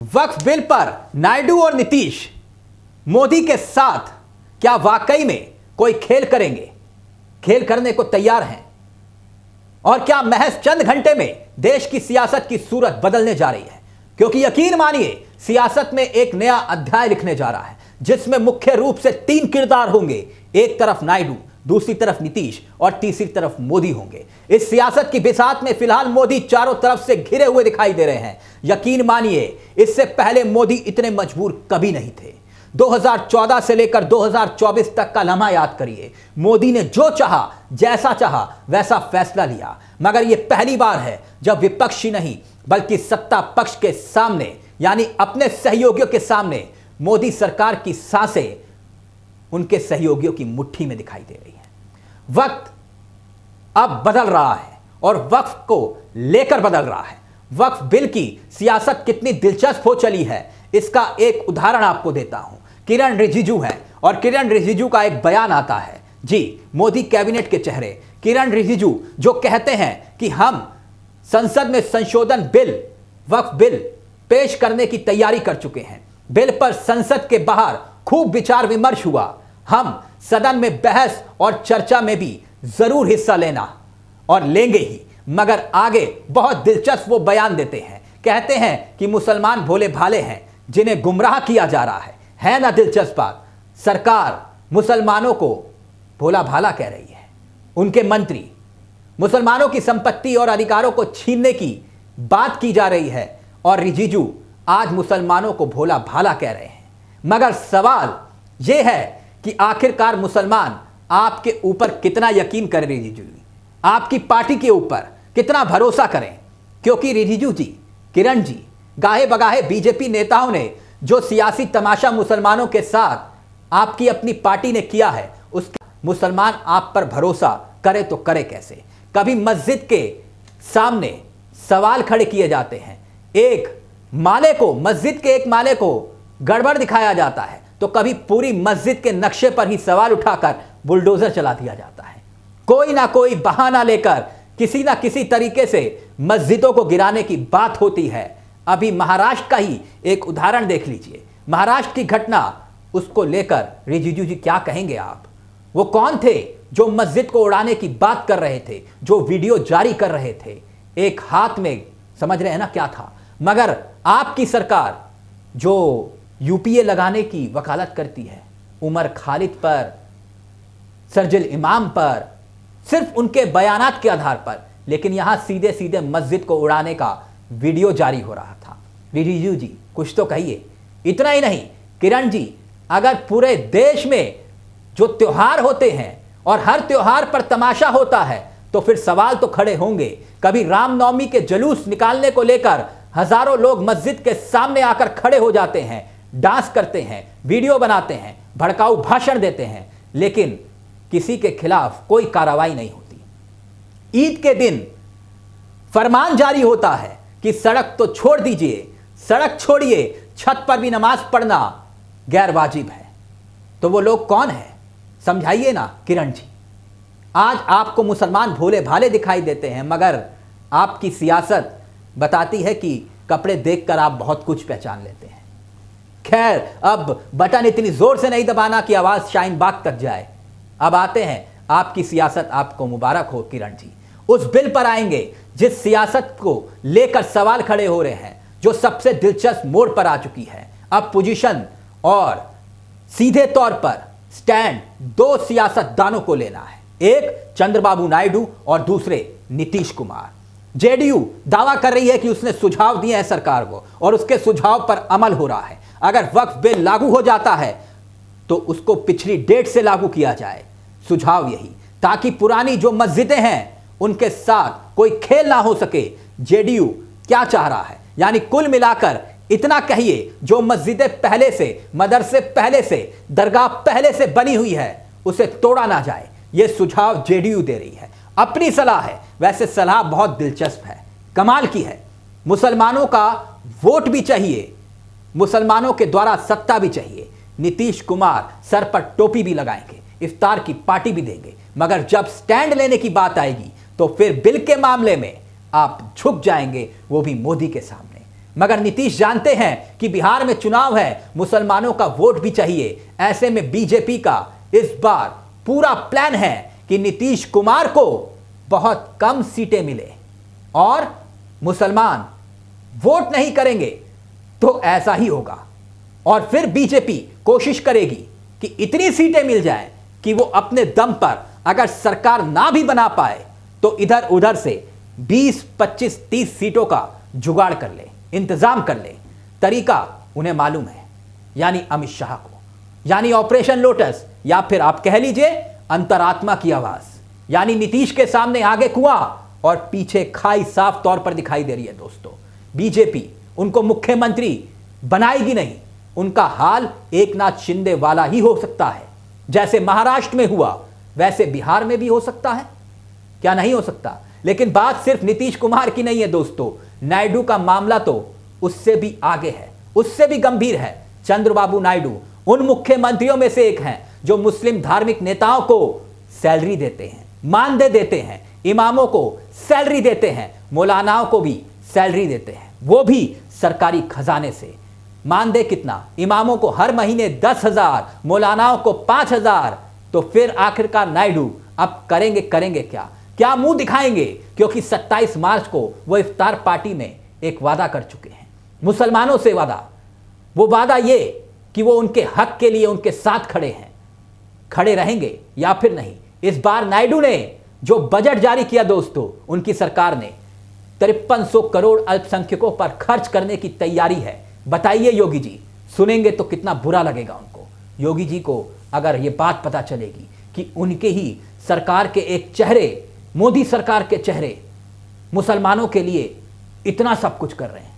वक्फ bill पर नायडू और नीतीश मोदी के साथ क्या वाकई में कोई खेल करेंगे, खेल करने को तैयार हैं? और क्या महज चंद घंटे में देश की सियासत की सूरत बदलने जा रही है? क्योंकि यकीन मानिए सियासत में एक नया अध्याय लिखने जा रहा है जिसमें मुख्य रूप से तीन किरदार होंगे। एक तरफ नायडू, दूसरी तरफ नीतीश और तीसरी तरफ मोदी होंगे। इस सियासत की बिसात में फिलहाल मोदी चारों तरफ से घिरे हुए दिखाई दे रहे हैं। यकीन मानिए इससे पहले मोदी इतने मजबूर कभी नहीं थे। 2014 से लेकर 2024 तक का लम्हा याद करिए। मोदी ने जो चाहा, जैसा चाहा वैसा फैसला लिया। मगर यह पहली बार है जब विपक्षी नहीं बल्कि सत्ता पक्ष के सामने यानी अपने सहयोगियों के सामने मोदी सरकार की सांसें उनके सहयोगियों की मुट्ठी में दिखाई दे रही है। वक्त अब बदल रहा है और वक्फ को लेकर बदल रहा है। वक्फ बिल की सियासत कितनी दिलचस्प हो चली है इसका एक उदाहरण आपको देता हूं। किरण रिजिजू है और किरण रिजिजू का एक बयान आता है जी मोदी कैबिनेट के चेहरे। किरण रिजिजू जो कहते हैं कि हम संसद में संशोधन बिल, वक्फ बिल पेश करने की तैयारी कर चुके हैं। बिल पर संसद के बाहर खूब विचार विमर्श हुआ। हम सदन में बहस और चर्चा में भी जरूर हिस्सा लेना और लेंगे ही। मगर आगे बहुत दिलचस्प वो बयान देते हैं, कहते हैं कि मुसलमान भोले भाले हैं जिन्हें गुमराह किया जा रहा है ना दिलचस्प बात। सरकार मुसलमानों को भोला भाला कह रही है। उनके मंत्री मुसलमानों की संपत्ति और अधिकारों को छीनने की बात की जा रही है और रिजिजू आज मुसलमानों को भोला भाला कह रहे हैं। मगर सवाल यह है कि आखिरकार मुसलमान आपके ऊपर कितना यकीन करें, रिजिजू जी आपकी पार्टी के ऊपर कितना भरोसा करें? क्योंकि रिजिजू जी, किरण जी, गाहे बगाहे बीजेपी नेताओं ने जो सियासी तमाशा मुसलमानों के साथ आपकी अपनी पार्टी ने किया है उसका मुसलमान आप पर भरोसा करे तो करे कैसे? कभी मस्जिद के सामने सवाल खड़े किए जाते हैं, एक माले को, मस्जिद के एक माले को गड़बड़ दिखाया जाता है तो कभी पूरी मस्जिद के नक्शे पर ही सवाल उठाकर बुलडोजर चला दिया जाता है। कोई ना कोई बहाना लेकर किसी ना किसी तरीके से मस्जिदों को गिराने की बात होती है। अभी महाराष्ट्र का ही एक उदाहरण देख लीजिए। महाराष्ट्र की घटना, उसको लेकर रिजिजू जी क्या कहेंगे आप? वो कौन थे जो मस्जिद को उड़ाने की बात कर रहे थे, जो वीडियो जारी कर रहे थे? एक हाथ में समझ रहे हैं ना क्या था? मगर आपकी सरकार जो यूपीए लगाने की वकालत करती है उमर खालिद पर, सरजिल इमाम पर, सिर्फ उनके बयानात के आधार पर, लेकिन यहां सीधे सीधे मस्जिद को उड़ाने का वीडियो जारी हो रहा था। रिजिजू जी कुछ तो कहिए। इतना ही नहीं किरण जी, अगर पूरे देश में जो त्योहार होते हैं और हर त्योहार पर तमाशा होता है तो फिर सवाल तो खड़े होंगे। कभी रामनवमी के जुलूस निकालने को लेकर हजारों लोग मस्जिद के सामने आकर खड़े हो जाते हैं, डांस करते हैं, वीडियो बनाते हैं, भड़काऊ भाषण देते हैं, लेकिन किसी के खिलाफ कोई कार्रवाई नहीं होती। ईद के दिन फरमान जारी होता है कि सड़क तो छोड़ दीजिए, सड़क छोड़िए, छत पर भी नमाज पढ़ना गैर वाजिब है। तो वो लोग कौन है समझाइए ना किरण जी। आज आपको मुसलमान भोले भाले दिखाई देते हैं मगर आपकी सियासत बताती है कि कपड़े देखकर आप बहुत कुछ पहचान लेते हैं। खैर, अब बटन इतनी जोर से नहीं दबाना कि आवाज शाहीन बाग तक जाए। अब आते हैं, आपकी सियासत आपको मुबारक हो किरण जी। उस बिल पर आएंगे जिस सियासत को लेकर सवाल खड़े हो रहे हैं, जो सबसे दिलचस्प मोड़ पर आ चुकी है। अब पोजीशन और सीधे तौर पर स्टैंड दो सियासतदानों को लेना है, एक चंद्रबाबू नायडू और दूसरे नीतीश कुमार। जेडीयू दावा कर रही है कि उसने सुझाव दिए हैं सरकार को और उसके सुझाव पर अमल हो रहा है। अगर वक्फ बिल लागू हो जाता है तो उसको पिछली डेट से लागू किया जाए। सुझाव यही, ताकि पुरानी जो मस्जिदें हैं उनके साथ कोई खेल ना हो सके। जेडीयू क्या चाह रहा है, यानी कुल मिलाकर इतना कहिए, जो मस्जिदें पहले से, मदरसे पहले से, दरगाह पहले से बनी हुई है उसे तोड़ा ना जाए। यह सुझाव जेडीयू दे रही है, अपनी सलाह है। वैसे सलाह बहुत दिलचस्प है, कमाल की है। मुसलमानों का वोट भी चाहिए, मुसलमानों के द्वारा सत्ता भी चाहिए। नीतीश कुमार सर पर टोपी भी लगाएंगे, इफ्तार की पार्टी भी देंगे, मगर जब स्टैंड लेने की बात आएगी तो फिर बिल के मामले में आप झुक जाएंगे, वो भी मोदी के सामने। मगर नीतीश जानते हैं कि बिहार में चुनाव है, मुसलमानों का वोट भी चाहिए। ऐसे में बीजेपी का इस बार पूरा प्लान है कि नीतीश कुमार को बहुत कम सीटें मिले और मुसलमान वोट नहीं करेंगे तो ऐसा ही होगा। और फिर बीजेपी कोशिश करेगी कि इतनी सीटें मिल जाएं कि वो अपने दम पर अगर सरकार ना भी बना पाए तो इधर उधर से 20, 25, 30 सीटों का जुगाड़ कर ले, इंतजाम कर ले। तरीका उन्हें मालूम है, यानी अमित शाह को, यानी ऑपरेशन लोटस, या फिर आप कह लीजिए अंतरात्मा की आवाज, यानी नीतीश के सामने आगे कुआं और पीछे खाई साफ तौर पर दिखाई दे रही है। दोस्तों, बीजेपी उनको मुख्यमंत्री बनाएगी नहीं, उनका हाल एकनाथ शिंदे वाला ही हो सकता है। जैसे महाराष्ट्र में हुआ वैसे बिहार में भी हो सकता है, क्या नहीं हो सकता? लेकिन बात सिर्फ नीतीश कुमार की नहीं है दोस्तों, नायडू का मामला तो उससे भी आगे है, उससे भी गंभीर है। चंद्रबाबू नायडू उन मुख्यमंत्रियों में से एक हैं जो मुस्लिम धार्मिक नेताओं को सैलरी देते हैं, मानदेय देते हैं, इमामों को सैलरी देते हैं, मौलानाओं को भी सैलरी देते हैं, वो भी सरकारी खजाने से। मानदेय कितना? इमामों को हर महीने 10,000, मौलानाओं को 5,000। तो फिर आखिरकार नायडू अब करेंगे क्या मुंह दिखाएंगे? क्योंकि 27 मार्च को वो इफ्तार पार्टी में एक वादा कर चुके हैं मुसलमानों से। वो वादा ये कि वो उनके हक के लिए उनके साथ खड़े रहेंगे या फिर नहीं। इस बार नायडू ने जो बजट जारी किया दोस्तों, उनकी सरकार ने 5300 करोड़ अल्पसंख्यकों पर खर्च करने की तैयारी है। बताइए योगी जी, सुनेंगे तो कितना बुरा लगेगा उनको। योगी जी को अगर ये बात पता चलेगी कि उनके ही सरकार के एक चेहरे, मोदी सरकार के चेहरे मुसलमानों के लिए इतना सब कुछ कर रहे हैं।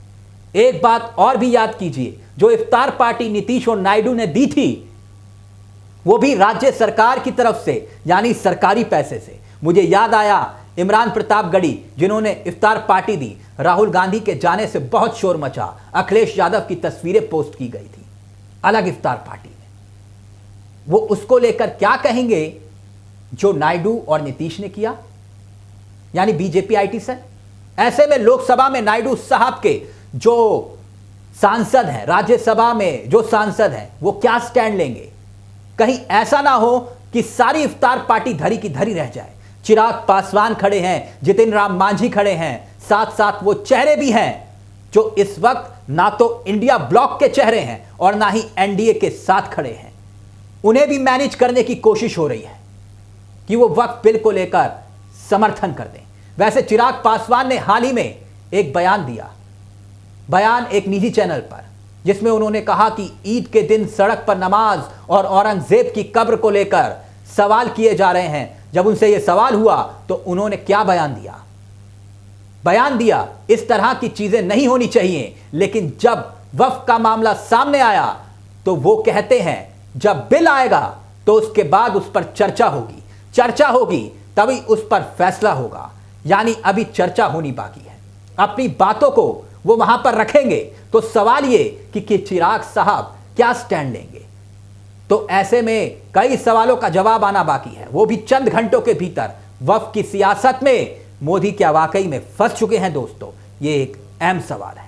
एक बात और भी याद कीजिए, जो इफ्तार पार्टी नीतीश और नायडू ने दी थी वो भी राज्य सरकार की तरफ से, यानी सरकारी पैसे से। मुझे याद आया इमरान प्रतापगढ़ी जिन्होंने इफ्तार पार्टी दी, राहुल गांधी के जाने से बहुत शोर मचा, अखिलेश यादव की तस्वीरें पोस्ट की गई थी अलग इफ्तार पार्टी में। वो उसको लेकर क्या कहेंगे जो नायडू और नीतीश ने किया, यानी बीजेपी आईटी सेल। ऐसे में लोकसभा में नायडू साहब के जो सांसद हैं, राज्यसभा में जो सांसद हैं, वो क्या स्टैंड लेंगे? कहीं ऐसा ना हो कि सारी इफ्तार पार्टी धरी की धरी रह जाए। चिराग पासवान खड़े हैं, जितिन राम मांझी खड़े हैं, साथ साथ वो चेहरे भी हैं जो इस वक्त ना तो इंडिया ब्लॉक के चेहरे हैं और ना ही एनडीए के साथ खड़े हैं। उन्हें भी मैनेज करने की कोशिश हो रही है कि वो वक्त बिल को लेकर समर्थन कर दें। वैसे चिराग पासवान ने हाल ही में एक बयान दिया, एक निजी चैनल पर, जिसमें उन्होंने कहा कि ईद के दिन सड़क पर नमाज और औरंगजेब की कब्र को लेकर सवाल किए जा रहे हैं। जब उनसे यह सवाल हुआ तो उन्होंने क्या बयान दिया, इस तरह की चीजें नहीं होनी चाहिए। लेकिन जब वक्फ का मामला सामने आया तो वो कहते हैं जब बिल आएगा तो उसके बाद उस पर चर्चा होगी तभी उस पर फैसला होगा। यानी अभी चर्चा होनी बाकी है, अपनी बातों को वो वहां पर रखेंगे। तो सवाल ये कि चिराग साहब क्या स्टैंड लेंगे? तो ऐसे में कई सवालों का जवाब आना बाकी है, वो भी चंद घंटों के भीतर। वक्फ की सियासत में मोदी क्या वाकई में फंस चुके हैं दोस्तों? ये एक अहम सवाल है।